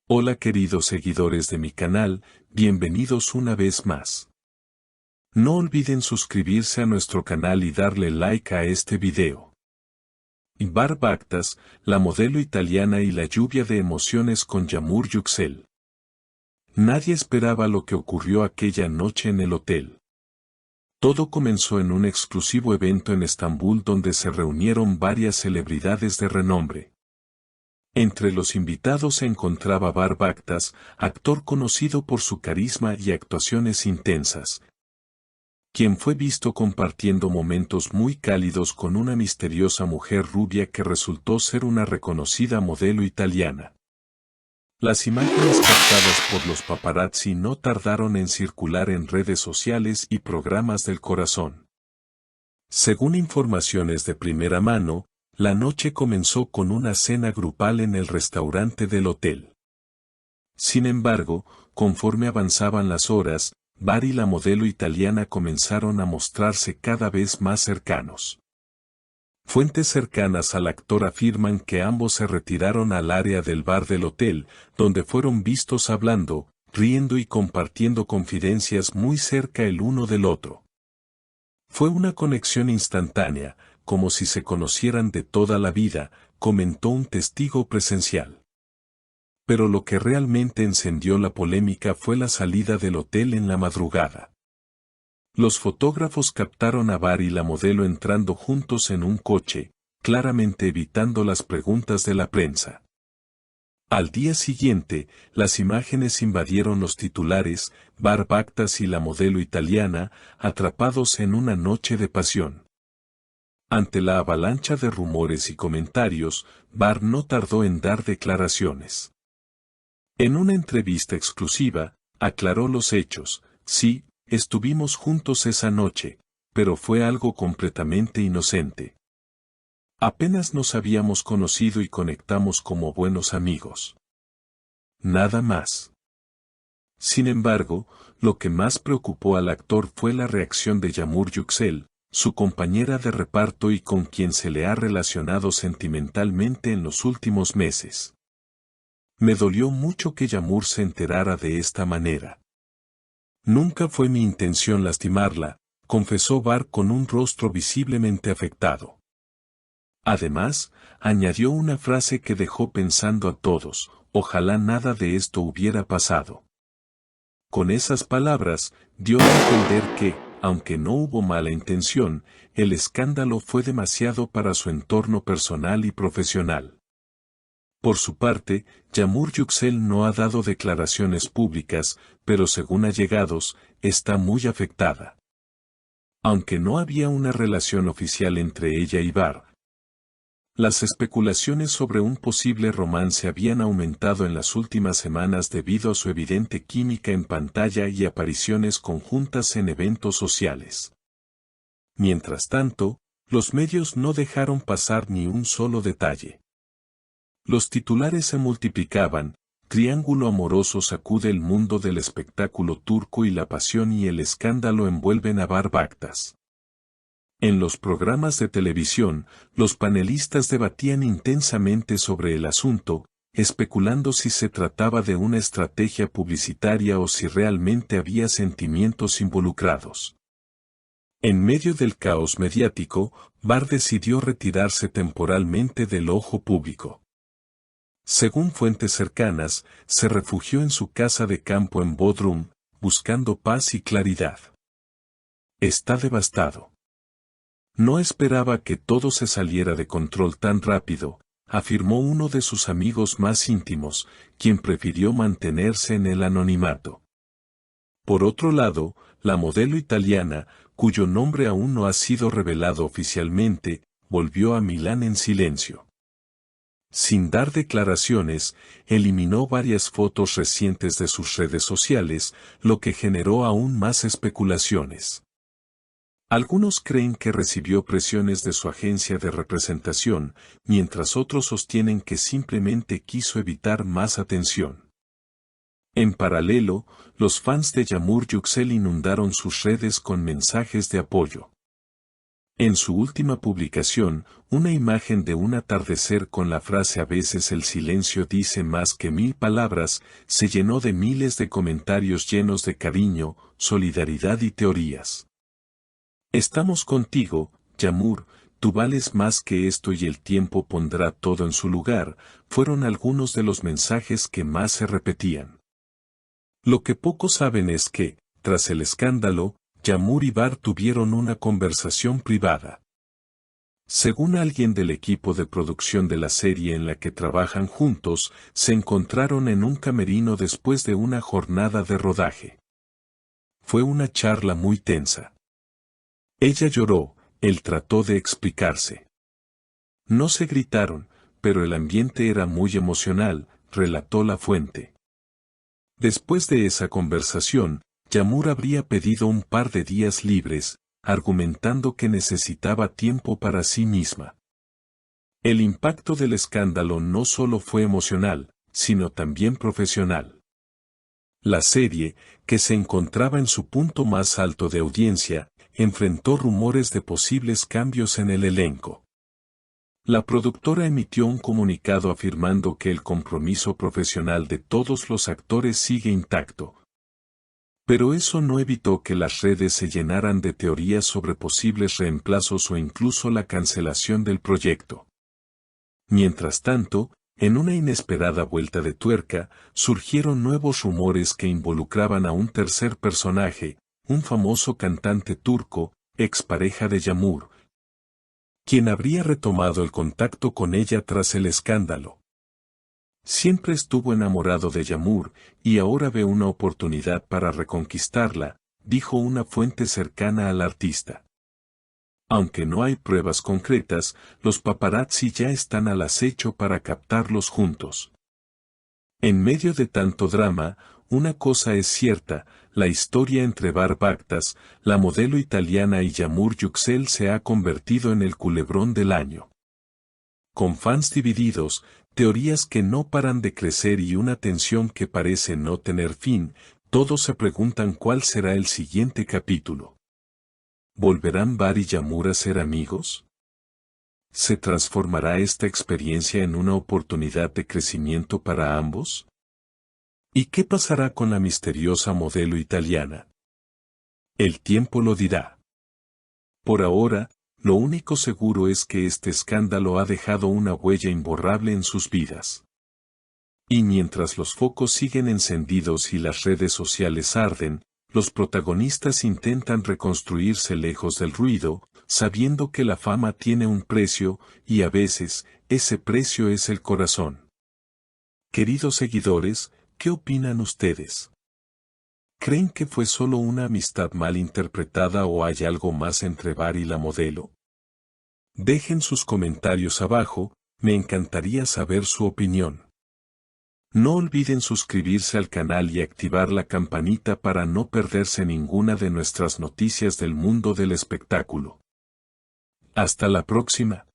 Hola queridos seguidores de mi canal, bienvenidos una vez más. No olviden suscribirse a nuestro canal y darle like a este video. Bar Baktas, la modelo italiana y la lluvia de emociones con Yağmur Yüksel. Nadie esperaba lo que ocurrió aquella noche en el hotel. Todo comenzó en un exclusivo evento en Estambul donde se reunieron varias celebridades de renombre. Entre los invitados se encontraba Bar Baktas, actor conocido por su carisma y actuaciones intensas, quien fue visto compartiendo momentos muy cálidos con una misteriosa mujer rubia que resultó ser una reconocida modelo italiana. Las imágenes captadas por los paparazzi no tardaron en circular en redes sociales y programas del corazón. Según informaciones de primera mano, la noche comenzó con una cena grupal en el restaurante del hotel. Sin embargo, conforme avanzaban las horas, Bar y la modelo italiana comenzaron a mostrarse cada vez más cercanos. Fuentes cercanas al actor afirman que ambos se retiraron al área del bar del hotel, donde fueron vistos hablando, riendo y compartiendo confidencias muy cerca el uno del otro. Fue una conexión instantánea, como si se conocieran de toda la vida, comentó un testigo presencial. Pero lo que realmente encendió la polémica fue la salida del hotel en la madrugada. Los fotógrafos captaron a Bar y la modelo entrando juntos en un coche, claramente evitando las preguntas de la prensa. Al día siguiente, las imágenes invadieron los titulares, Bar Baktas y la modelo italiana, atrapados en una noche de pasión. Ante la avalancha de rumores y comentarios, Bar no tardó en dar declaraciones. En una entrevista exclusiva, aclaró los hechos: sí, estuvimos juntos esa noche, pero fue algo completamente inocente. Apenas nos habíamos conocido y conectamos como buenos amigos. Nada más. Sin embargo, lo que más preocupó al actor fue la reacción de Yağmur Yüksel, su compañera de reparto y con quien se le ha relacionado sentimentalmente en los últimos meses. Me dolió mucho que Yağmur se enterara de esta manera. Nunca fue mi intención lastimarla, confesó Bar con un rostro visiblemente afectado. Además, añadió una frase que dejó pensando a todos: ojalá nada de esto hubiera pasado. Con esas palabras, dio a entender que, aunque no hubo mala intención, el escándalo fue demasiado para su entorno personal y profesional. Por su parte, Yağmur Yüksel no ha dado declaraciones públicas, pero según allegados, está muy afectada. Aunque no había una relación oficial entre ella y Bar, las especulaciones sobre un posible romance habían aumentado en las últimas semanas debido a su evidente química en pantalla y apariciones conjuntas en eventos sociales. Mientras tanto, los medios no dejaron pasar ni un solo detalle. Los titulares se multiplicaban: triángulo amoroso sacude el mundo del espectáculo turco y la pasión y el escándalo envuelven a Bar Baktas. En los programas de televisión, los panelistas debatían intensamente sobre el asunto, especulando si se trataba de una estrategia publicitaria o si realmente había sentimientos involucrados. En medio del caos mediático, Bar decidió retirarse temporalmente del ojo público. Según fuentes cercanas, se refugió en su casa de campo en Bodrum, buscando paz y claridad. Está devastado. No esperaba que todo se saliera de control tan rápido, afirmó uno de sus amigos más íntimos, quien prefirió mantenerse en el anonimato. Por otro lado, la modelo italiana, cuyo nombre aún no ha sido revelado oficialmente, volvió a Milán en silencio. Sin dar declaraciones, eliminó varias fotos recientes de sus redes sociales, lo que generó aún más especulaciones. Algunos creen que recibió presiones de su agencia de representación, mientras otros sostienen que simplemente quiso evitar más atención. En paralelo, los fans de Yağmur Yüksel inundaron sus redes con mensajes de apoyo. En su última publicación, una imagen de un atardecer con la frase "a veces el silencio dice más que 1000 palabras", se llenó de miles de comentarios llenos de cariño, solidaridad y teorías. Estamos contigo, Yamur, tú vales más que esto y el tiempo pondrá todo en su lugar, fueron algunos de los mensajes que más se repetían. Lo que pocos saben es que, tras el escándalo, Yamur y Bar tuvieron una conversación privada. Según alguien del equipo de producción de la serie en la que trabajan juntos, se encontraron en un camerino después de una jornada de rodaje. Fue una charla muy tensa. Ella lloró, él trató de explicarse. No se gritaron, pero el ambiente era muy emocional, relató la fuente. Después de esa conversación, Yamur habría pedido un par de días libres, argumentando que necesitaba tiempo para sí misma. El impacto del escándalo no solo fue emocional, sino también profesional. La serie, que se encontraba en su punto más alto de audiencia, enfrentó rumores de posibles cambios en el elenco. La productora emitió un comunicado afirmando que el compromiso profesional de todos los actores sigue intacto. Pero eso no evitó que las redes se llenaran de teorías sobre posibles reemplazos o incluso la cancelación del proyecto. Mientras tanto, en una inesperada vuelta de tuerca, surgieron nuevos rumores que involucraban a un tercer personaje, un famoso cantante turco, expareja de Yamur, quien habría retomado el contacto con ella tras el escándalo. Siempre estuvo enamorado de Yamur, y ahora ve una oportunidad para reconquistarla, dijo una fuente cercana al artista. Aunque no hay pruebas concretas, los paparazzi ya están al acecho para captarlos juntos. En medio de tanto drama, una cosa es cierta, la historia entre Bar Baktas, la modelo italiana y Yamur Yüksel se ha convertido en el culebrón del año. Con fans divididos, teorías que no paran de crecer y una tensión que parece no tener fin, todos se preguntan cuál será el siguiente capítulo. ¿Volverán Bar y Yamur a ser amigos? ¿Se transformará esta experiencia en una oportunidad de crecimiento para ambos? ¿Y qué pasará con la misteriosa modelo italiana? El tiempo lo dirá. Por ahora, lo único seguro es que este escándalo ha dejado una huella imborrable en sus vidas. Y mientras los focos siguen encendidos y las redes sociales arden, los protagonistas intentan reconstruirse lejos del ruido, sabiendo que la fama tiene un precio, y a veces, ese precio es el corazón. Queridos seguidores, ¿qué opinan ustedes? ¿Creen que fue solo una amistad mal interpretada o hay algo más entre Bar y la modelo? Dejen sus comentarios abajo, me encantaría saber su opinión. No olviden suscribirse al canal y activar la campanita para no perderse ninguna de nuestras noticias del mundo del espectáculo. Hasta la próxima.